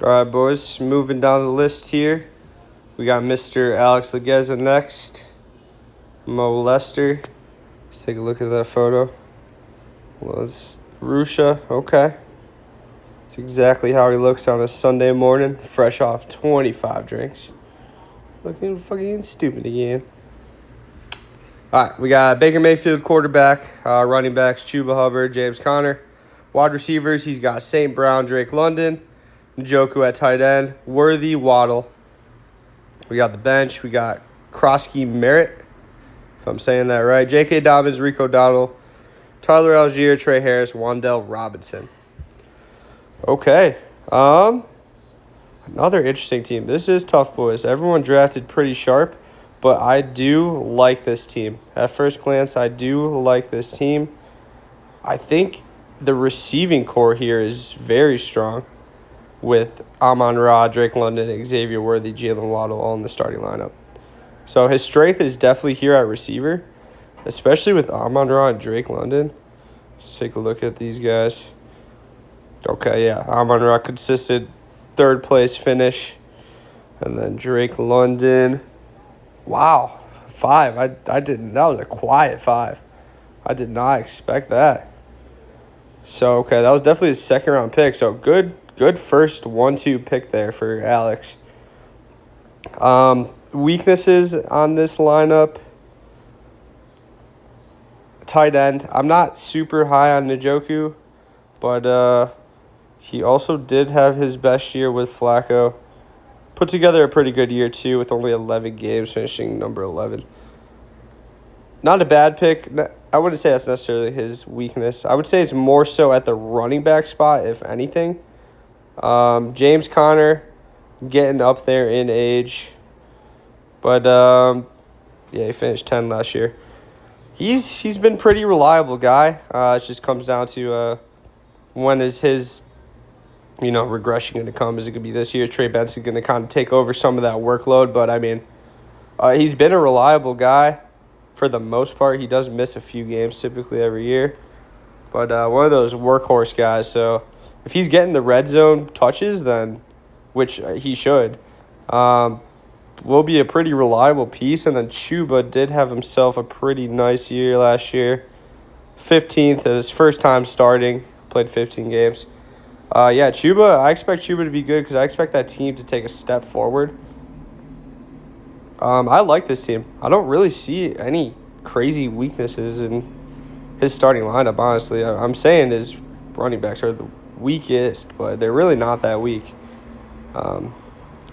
All right, boys, moving down the list here. We got Mr. Alex Ligeza next. Mo Lester. Let's take a look at that photo. Was Rusha. Okay. It's exactly how he looks on a Sunday morning, fresh off 25 drinks. Looking fucking stupid again. All right, we got Baker Mayfield, quarterback, running backs, Chuba Hubbard, James Conner. Wide receivers, he's got St. Brown, Drake London, Njoku at tight end, Worthy, Waddle. We got the bench. We got Krosky Merritt, if I'm saying that right. J.K. Dobbins, Rico Dowdle, Tyler Algier, Trey Harris, Wan'Dale Robinson. Okay. Another interesting team. This is tough, boys. Everyone drafted pretty sharp, but I do like this team. At first glance, I do like this team. I think the receiving core here is very strong with Amon-Ra, Drake London, Xavier Worthy, Jalen Waddle all in the starting lineup. So his strength is definitely here at receiver, especially with Amon-Ra and Drake London. Let's take a look at these guys. Okay, yeah, Amon-Ra consistent third-place finish. And then Drake London. Wow, 5. I didn't. That was a quiet 5. I did not expect that. So, okay, that was definitely a second-round pick. So, good first 1-2 pick there for Alex. Weaknesses on this lineup. Tight end. I'm not super high on Njoku, but he also did have his best year with Flacco. Put together a pretty good year, too, with only 11 games, finishing number 11. Not a bad pick. I wouldn't say that's necessarily his weakness. I would say it's more so at the running back spot, if anything. James Conner getting up there in age. But, yeah, he finished 10 last year. He's been pretty reliable guy. It just comes down to when is his, regression going to come? Is it going to be this year? Trey Benson going to kind of take over some of that workload. But, I mean, he's been a reliable guy for the most part. He does miss a few games typically every year. But one of those workhorse guys. So if he's getting the red zone touches, then, which he should, will be a pretty reliable piece. And then Chuba did have himself a pretty nice year last year. 15th at his first time starting. Played 15 games. Yeah, Chuba, I expect Chuba to be good because I expect that team to take a step forward. I like this team. I don't really see any crazy weaknesses in his starting lineup, honestly. I'm saying his running backs are the weakest, but they're really not that weak,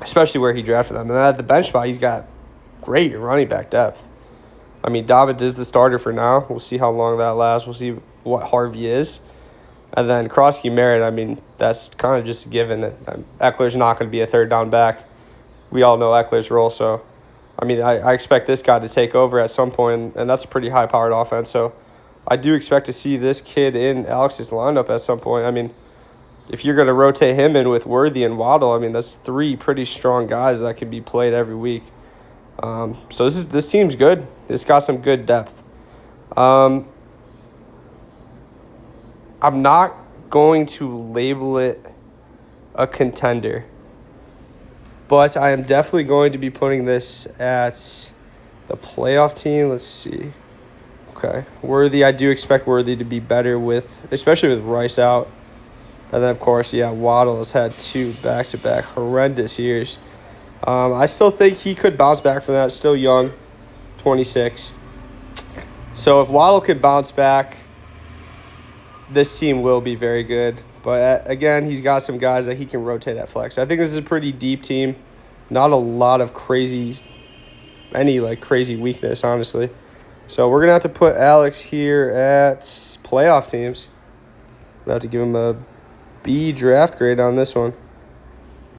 especially where he drafted them. And then at the bench spot, he's got great running back depth. I mean, Dobbins is the starter for now. We'll see how long that lasts. We'll see what Harvey is. And then Krosky Merritt, I mean, that's kind of just a given. Eckler's not going to be a third down back. We all know Eckler's role, so I mean, I expect this guy to take over at some point, and that's a pretty high-powered offense. So I do expect to see this kid in Alex's lineup at some point. I mean, if you're going to rotate him in with Worthy and Waddle, I mean, that's 3 pretty strong guys that can be played every week. So this team's good. It's got some good depth. I'm not going to label it a contender, but I am definitely going to be putting this at the playoff team. Let's see. Okay. Worthy, I do expect Worthy to be better especially with Rice out. And then, of course, yeah, Waddle has had 2 back-to-back horrendous years. I still think he could bounce back from that. Still young, 26. So if Waddle could bounce back, this team will be very good. But, again, he's got some guys that he can rotate at flex. I think this is a pretty deep team. Not a lot of crazy weakness, honestly. So we're going to have to put Alex here at playoff teams. We'll have to give him a B draft grade on this one.